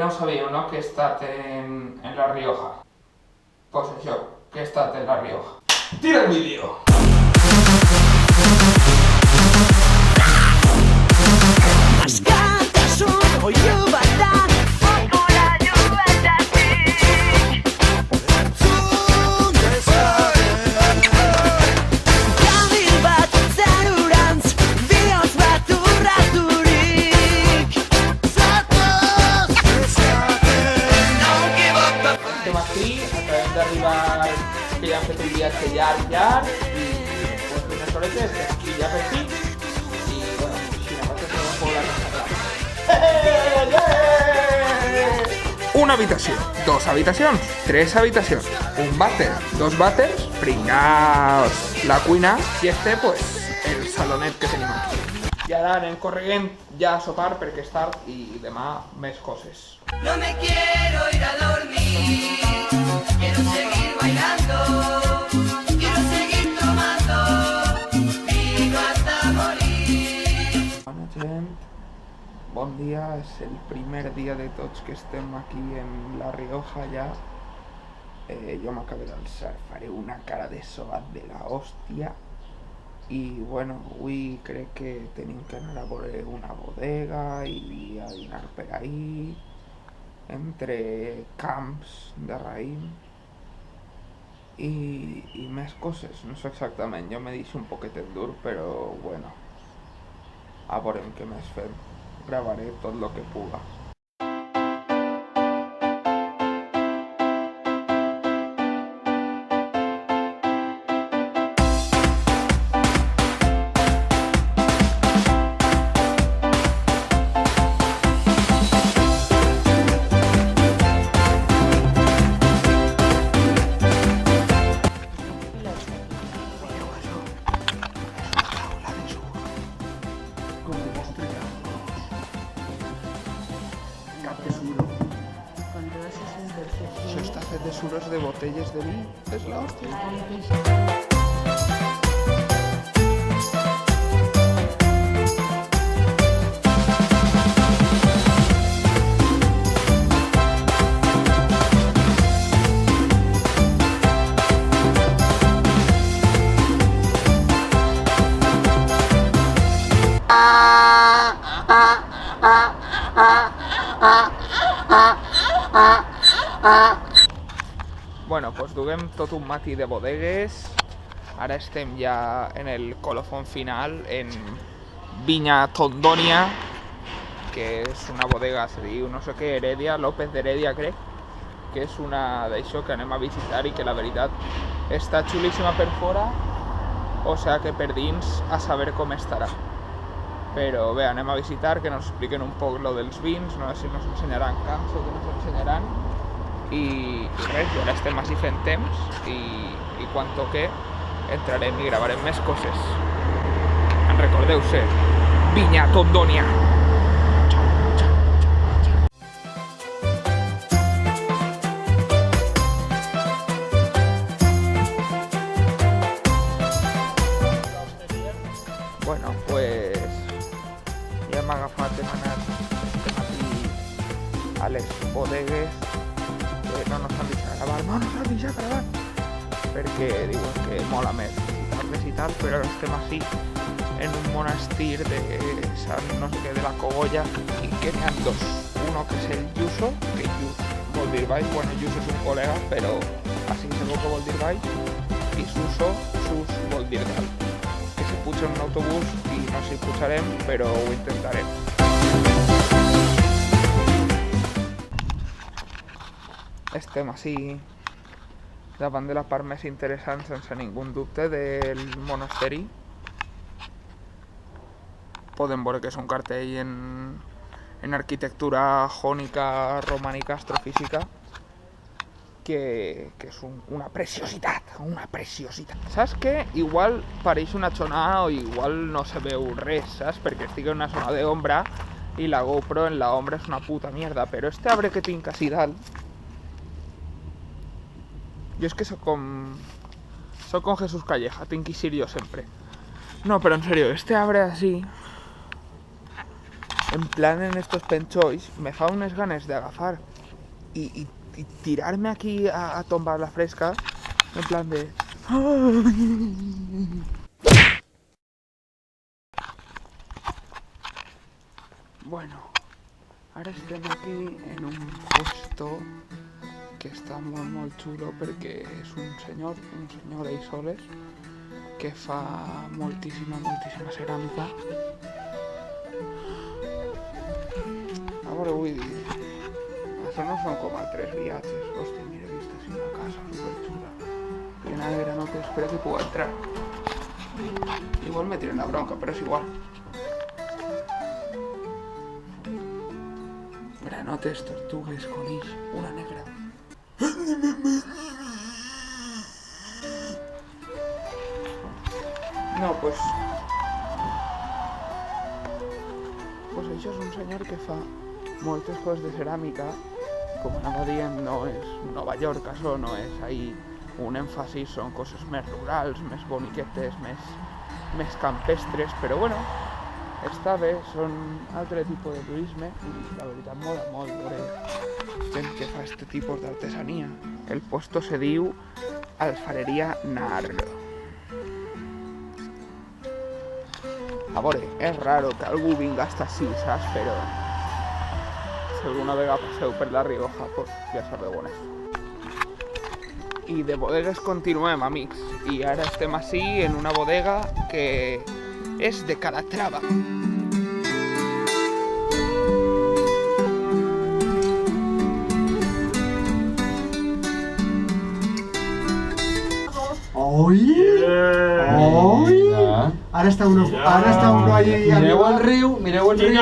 no sabíeu, no?, que he estat en La Rioja. Pues això, que he estat en La Rioja. Tira el vídeo! Estem aquí, acabem d'arribar, que ja hem fet un viatge llarg, i pues unes horetes, estem aquí ja per aquí, i bueno, així no, vaig a fer un poc la casa. Una habitació, dos habitacions, tres habitacions, un vàter, dos vàters, pringaos, la cuina, i pues, el salonet que tenim aquí. I ara anem corregent ja a sopar perquè és tard i demà més coses. No me quiero ir a dormir, quiero seguir bailando, quiero seguir tomando vino hasta morir. Bona gent, bon dia, és el primer dia de tots que estem aquí en La Rioja ja. Jo m'acabo d'alçar, faré una cara de sobat de la hòstia. I bueno, avui crec que tenim que anar a veure una bodega i a dinar per ahí, entre camps de raïm i més coses, no sé exactament, jo me deixo un poquetet dur, però bueno, a veurem què més fem, gravaré tot el que puga. Això està fet de suros de botelles de vi, és l'hòstia. Bueno, pues duguem tot un matí de bodegues. Ara estem ja en el colofón final, en Vinya Tondonia, que és una bodega, se diu, no sé què, Heredia, López d'Heredia crec, que és una d'això que anem a visitar i que la veritat està xulíssima per fora, o sea que per dins a saber com estarà. Però bé, anem a visitar, que ens expliquen un poc lo dels vins, no sé si ens ensenyaran camps o què ens ensenyaran. I res, i ara estem així fent temps i quan toque entrarem i gravarem més coses. En recordeu-se, Vinya Tondonia! Bueno, pues ja hem agafat, hem anat este matí a les bodegues. No nos han deixat gravar, no nos han deixat gravar, perquè diuen que mola més visitar-les i tal, però ara estem així en un monestir de Sant no sé què de la Cogolla i que n'hi ha dos, uno que és el Yuso, que Yus vol dir baix, bueno, Yus és un col·lega, però així segur que vol dir baix, i Suso, Sus vol dir dalt, que se puja en un autobús i no sé si pujarem, però ho intentarem. Estem així davant de la part més interessant, sense ningú dubte, del monasteri. Podem veure que és un cartell en arquitectura jònica, romànica, astrofísica, que és una preciositat, una preciositat. Saps què? Igual pareix una xonada o igual no se veu res, saps? Perquè estic en una zona d'ombra i la GoPro en la ombra és una puta mierda, però este arbre que tinc així dalt, jo és que soc con Jesús Calleja, tinc que ser jo sempre. No, però en serio, este arbre así en plan en estos penjois, me fa unes ganes d'agafar i tirar-me aquí a tombar la fresca, en plan de... Bueno, ara estem aquí en un puesto que està molt xulo perquè és un senyor d'Aisoles que fa moltíssima ceràmica. A veure, vull dir, això no són com altres viatges. Hòstia, mira, he vist així una casa superxula, plena de granotes. Espera que puc entrar. Igual me tiren la bronca, però és igual. Granotes, tortugues, conills, una negra. No, pues això és un senyor que fa moltes coses de ceràmica. Com anava dient, no és Nova York, això no és ahí un èmfasis, són coses més rurals, més boniquetes, més campestres, però bueno, està bé, són altre tipus de turisme i la veritat mola molt veure gent que fa aquest tipus d'artesania. El puesto se diu Alfarería Nardo. A veure, és raro que algú vinga hasta així, saps? Però si alguna vegada passeu per la Rioja, pues ja sabeu on és. I de bodegues continuem, amics. I ara estem així en una bodega que és de Calatrava. Ara està uno allí... Mireu el riu, mireu el riu.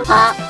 Ah!